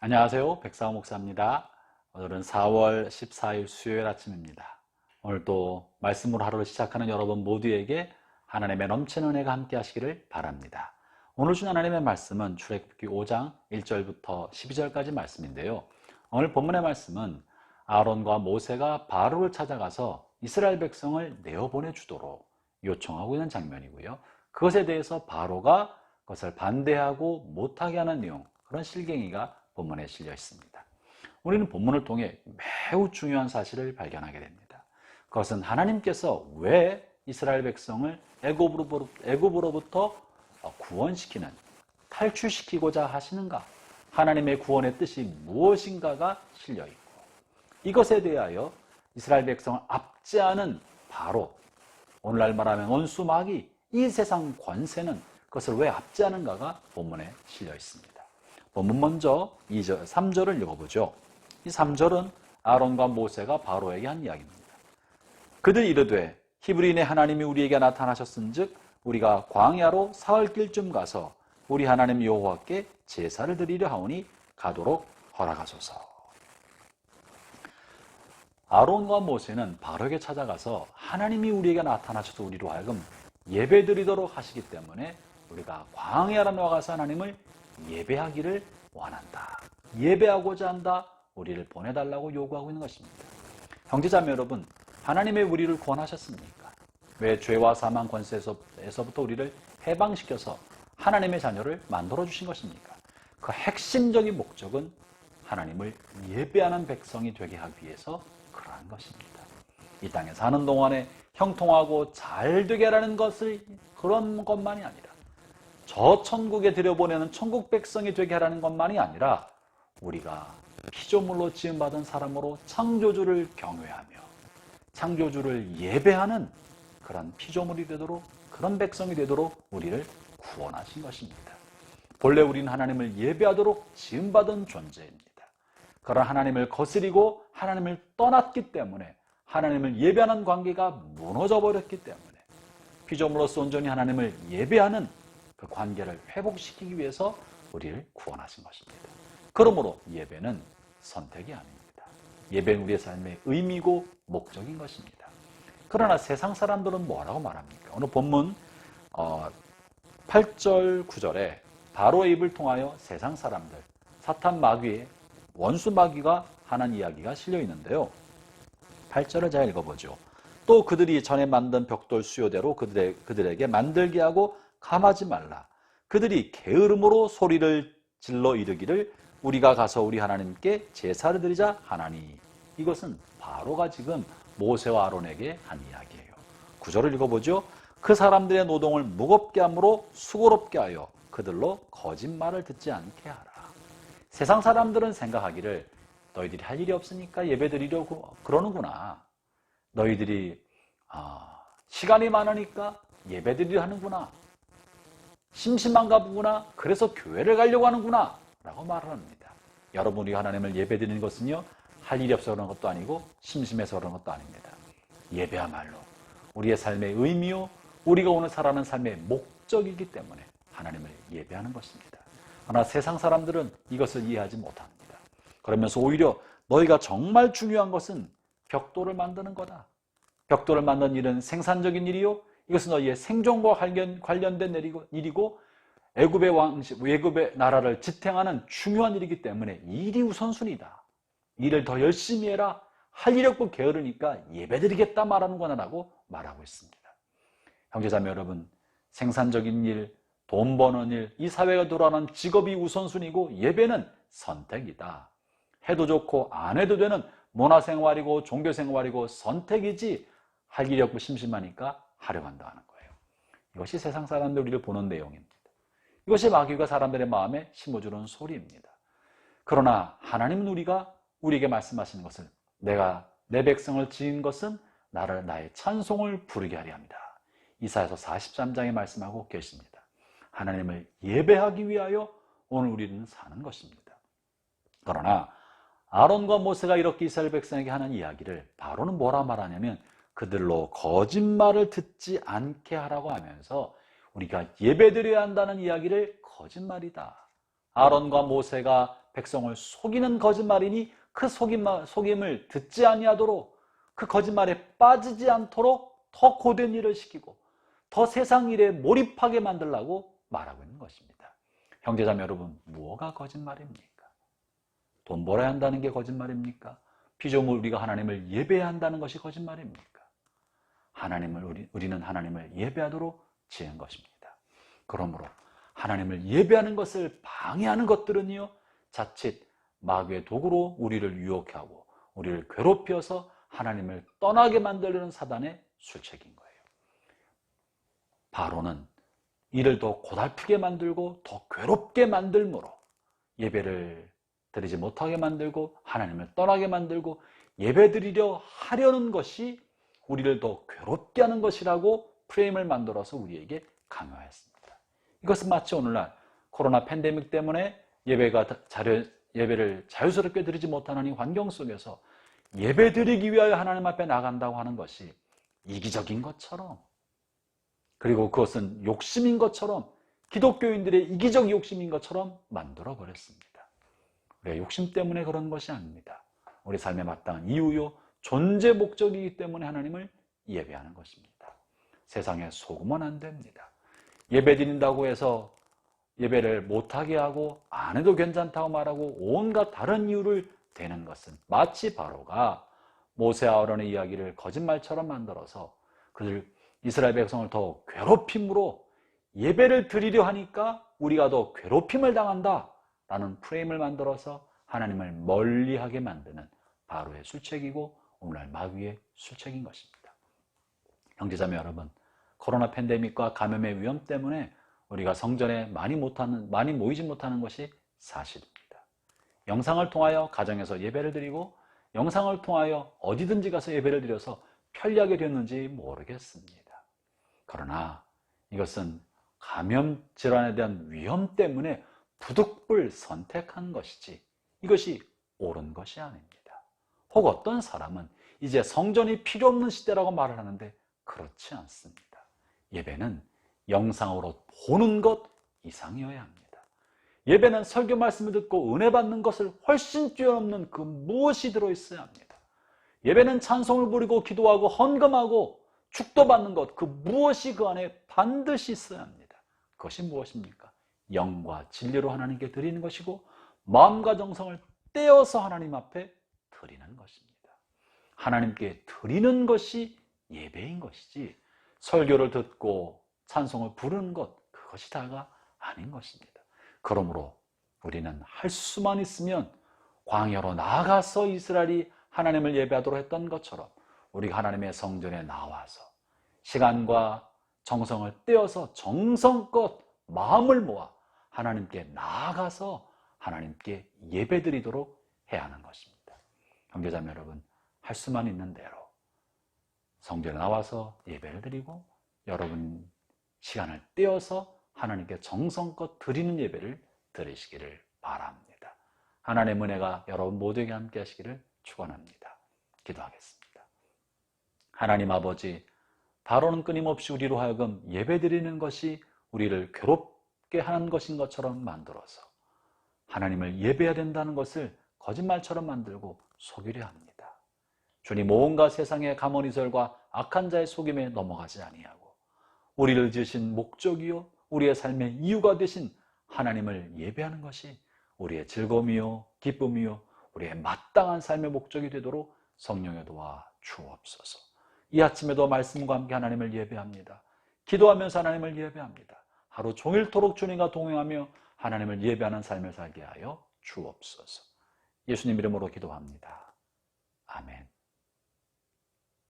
안녕하세요. 백사호 목사입니다. 오늘은 4월 14일 수요일 아침입니다. 오늘도 말씀으로 하루를 시작하는 여러분 모두에게 하나님의 넘치는 은혜가 함께 하시기를 바랍니다. 오늘 준 하나님의 말씀은 출애굽기 5장 1절부터 12절까지 말씀인데요. 오늘 본문의 말씀은 아론과 모세가 바로를 찾아가서 이스라엘 백성을 내어보내주도록 요청하고 있는 장면이고요. 그것에 대해서 바로가 그것을 반대하고 못하게 하는 내용, 그런 실갱이가 본문에 실려 있습니다. 우리는 본문을 통해 매우 중요한 사실을 발견하게 됩니다. 그것은 하나님께서 왜 이스라엘 백성을 애굽으로부터 구원시키는, 탈출시키고자 하시는가, 하나님의 구원의 뜻이 무엇인가가 실려 있고, 이것에 대하여 이스라엘 백성을 압제하는 바로, 오늘날 말하면 원수 마귀, 이 세상 권세는 그것을 왜 압제하는가가 본문에 실려 있습니다. 본문 먼저 3절을 읽어보죠. 이 3절은 아론과 모세가 바로에게 한 이야기입니다. 그들 이르되 히브리인의 하나님이 우리에게 나타나셨은즉 우리가 광야로 사흘 길쯤 가서 우리 하나님 여호와께 제사를 드리려 하오니 가도록 허락하소서. 아론과 모세는 바로에게 찾아가서 하나님이 우리에게 나타나셔서 우리로 하여금 예배드리도록 하시기 때문에 우리가 광야로 나가서 하나님을 예배하기를 원한다, 예배하고자 한다, 우리를 보내달라고 요구하고 있는 것입니다. 형제자매 여러분, 하나님의 우리를 구원하셨습니까? 왜 죄와 사망 권세에서부터 우리를 해방시켜서 하나님의 자녀를 만들어 주신 것입니까? 그 핵심적인 목적은 하나님을 예배하는 백성이 되게 하기 위해서 그러한 것입니다. 이 땅에 사는 동안에 형통하고 잘 되게 하라는 것을, 그런 것만이 아니라 저 천국에 들여보내는 천국 백성이 되게 하라는 것만이 아니라 우리가 피조물로 지음받은 사람으로 창조주를 경외하며 창조주를 예배하는 그런 피조물이 되도록, 그런 백성이 되도록 우리를 구원하신 것입니다. 본래 우리는 하나님을 예배하도록 지음받은 존재입니다. 그런 하나님을 거스리고 하나님을 떠났기 때문에, 하나님을 예배하는 관계가 무너져 버렸기 때문에 피조물로서 온전히 하나님을 예배하는 그 관계를 회복시키기 위해서 우리를 구원하신 것입니다. 그러므로 예배는 선택이 아닙니다. 예배는 우리의 삶의 의미고 목적인 것입니다. 그러나 세상 사람들은 뭐라고 말합니까? 오늘 본문 8절 9절에 바로의 입을 통하여 세상 사람들, 사탄 마귀의 원수 마귀가 하는 이야기가 실려 있는데요. 8절을 잘 읽어보죠. 또 그들이 전에 만든 벽돌 수요대로 그들에게 만들게 하고 감하지 말라. 그들이 게으름으로 소리를 질러 이르기를 우리가 가서 우리 하나님께 제사를 드리자 하나니. 이것은 바로가 지금 모세와 아론에게 한 이야기예요. 9절을 읽어보죠. 그 사람들의 노동을 무겁게 함으로 수고롭게 하여 그들로 거짓말을 듣지 않게 하라. 세상 사람들은 생각하기를 너희들이 할 일이 없으니까 예배 드리려고 그러는구나. 너희들이 시간이 많으니까 예배 드리려 하는구나. 심심한가 보구나. 그래서 교회를 가려고 하는구나 라고 말을 합니다. 여러분이 하나님을 예배 드리는 것은요, 할 일이 없어서 그런 것도 아니고 심심해서 그런 것도 아닙니다. 예배야말로 우리의 삶의 의미요, 우리가 오늘 살아가는 삶의 목적이기 때문에 하나님을 예배하는 것입니다. 그러나 세상 사람들은 이것을 이해하지 못합니다. 그러면서 오히려 너희가 정말 중요한 것은 벽돌을 만드는 거다. 벽돌을 만드는 일은 생산적인 일이요, 이것은 너희의 생존과 관련된 일이고 애굽의 나라를 지탱하는 중요한 일이기 때문에 일이 우선순위다. 일을 더 열심히 해라. 할 일 없고 게으르니까 예배드리겠다 말하는 거라고 말하고 있습니다. 형제자매 여러분, 생산적인 일, 돈 버는 일, 이 사회가 돌아가는 직업이 우선순위고 예배는 선택이다. 해도 좋고 안 해도 되는 문화생활이고 종교생활이고 선택이지, 할 일이 없고 심심하니까 하려고 한다는 거예요. 이것이 세상 사람들 우리를 보는 내용입니다. 이것이 마귀가 사람들의 마음에 심어주는 소리입니다. 그러나 하나님은 우리에게 말씀하시는 것은, 내가 내 백성을 지은 것은 나의 찬송을 부르게 하려 합니다. 이사야서 43장에 말씀하고 계십니다. 하나님을 예배하기 위하여 오늘 우리는 사는 것입니다. 그러나 아론과 모세가 이렇게 이스라엘 백성에게 하는 이야기를 바로는 뭐라 말하냐면, 그들로 거짓말을 듣지 않게 하라고 하면서 우리가 예배드려야 한다는 이야기를 거짓말이다. 아론과 모세가 백성을 속이는 거짓말이니 그 속임을 듣지 아니하도록 그 거짓말에 빠지지 않도록 더 고된 일을 시키고 더 세상 일에 몰입하게 만들라고 말하고 있는 것입니다. 형제자매 여러분, 뭐가 거짓말입니까? 돈 벌어야 한다는 게 거짓말입니까? 피조물 우리가 하나님을 예배해야 한다는 것이 거짓말입니까? 우리는 하나님을 예배하도록 지은 것입니다. 그러므로 하나님을 예배하는 것을 방해하는 것들은요, 자칫 마귀의 도구로 우리를 유혹하고 우리를 괴롭혀서 하나님을 떠나게 만들려는 사단의 술책인 거예요. 바로는 이를 더 고달프게 만들고 더 괴롭게 만들므로 예배를 드리지 못하게 만들고 하나님을 떠나게 만들고 예배드리려 하려는 것이 우리를 더 괴롭게 하는 것이라고 프레임을 만들어서 우리에게 강요했습니다. 이것은 마치 오늘날 코로나 팬데믹 때문에 예배를 자유스럽게 드리지 못하는 이 환경 속에서 예배드리기 위하여 하나님 앞에 나간다고 하는 것이 이기적인 것처럼, 그리고 그것은 욕심인 것처럼, 기독교인들의 이기적 욕심인 것처럼 만들어버렸습니다. 우리가 욕심 때문에 그런 것이 아닙니다. 우리 삶에 마땅한 이유요, 존재 목적이기 때문에 하나님을 예배하는 것입니다. 세상에 속으면 안 됩니다. 예배 드린다고 해서 예배를 못하게 하고 안 해도 괜찮다고 말하고 온갖 다른 이유를 대는 것은 마치 바로가 모세와 아론의 이야기를 거짓말처럼 만들어서 이스라엘 백성을 더 괴롭힘으로 예배를 드리려 하니까 우리가 더 괴롭힘을 당한다 라는 프레임을 만들어서 하나님을 멀리하게 만드는 바로의 술책이고 오늘날 마귀의 술책인 것입니다. 형제자매 여러분, 코로나 팬데믹과 감염의 위험 때문에 우리가 성전에 많이 모이지 못하는 것이 사실입니다. 영상을 통하여 가정에서 예배를 드리고 영상을 통하여 어디든지 가서 예배를 드려서 편리하게 됐는지 모르겠습니다. 그러나 이것은 감염 질환에 대한 위험 때문에 부득불 선택한 것이지 이것이 옳은 것이 아닙니다. 혹 어떤 사람은 이제 성전이 필요 없는 시대라고 말을 하는데 그렇지 않습니다. 예배는 영상으로 보는 것 이상이어야 합니다. 예배는 설교 말씀을 듣고 은혜 받는 것을 훨씬 뛰어넘는 그 무엇이 들어있어야 합니다. 예배는 찬송을 부리고 기도하고 헌금하고 축도 받는 것, 그 무엇이 그 안에 반드시 있어야 합니다. 그것이 무엇입니까? 영과 진리로 하나님께 드리는 것이고 마음과 정성을 떼어서 하나님 앞에 드리는 것입니다. 하나님께 드리는 것이 예배인 것이지 설교를 듣고 찬송을 부르는 것, 그것이 다가 아닌 것입니다. 그러므로 우리는 할 수만 있으면 광야로 나아가서 이스라엘이 하나님을 예배하도록 했던 것처럼 우리가 하나님의 성전에 나와서 시간과 정성을 떼어서 정성껏 마음을 모아 하나님께 나아가서 하나님께 예배드리도록 해야 하는 것입니다. 형제자매 여러분, 할 수만 있는 대로 성전에 나와서 예배를 드리고 여러분 시간을 떼어서 하나님께 정성껏 드리는 예배를 드리시기를 바랍니다. 하나님의 은혜가 여러분 모두에게 함께 하시기를 축원합니다. 기도하겠습니다. 하나님 아버지, 바로는 끊임없이 우리로 하여금 예배드리는 것이 우리를 괴롭게 하는 것인 것처럼 만들어서 하나님을 예배해야 된다는 것을 거짓말처럼 만들고 속이려 합니다. 주님, 온갖 세상의 가머니설과 악한 자의 속임에 넘어가지 아니하고 우리를 지으신 목적이요 우리의 삶의 이유가 되신 하나님을 예배하는 것이 우리의 즐거움이요 기쁨이요 우리의 마땅한 삶의 목적이 되도록 성령의 도와 주옵소서. 이 아침에도 말씀과 함께 하나님을 예배합니다. 기도하면서 하나님을 예배합니다. 하루 종일토록 주님과 동행하며 하나님을 예배하는 삶을 살게 하여 주옵소서. 예수님 이름으로 기도합니다. 아멘.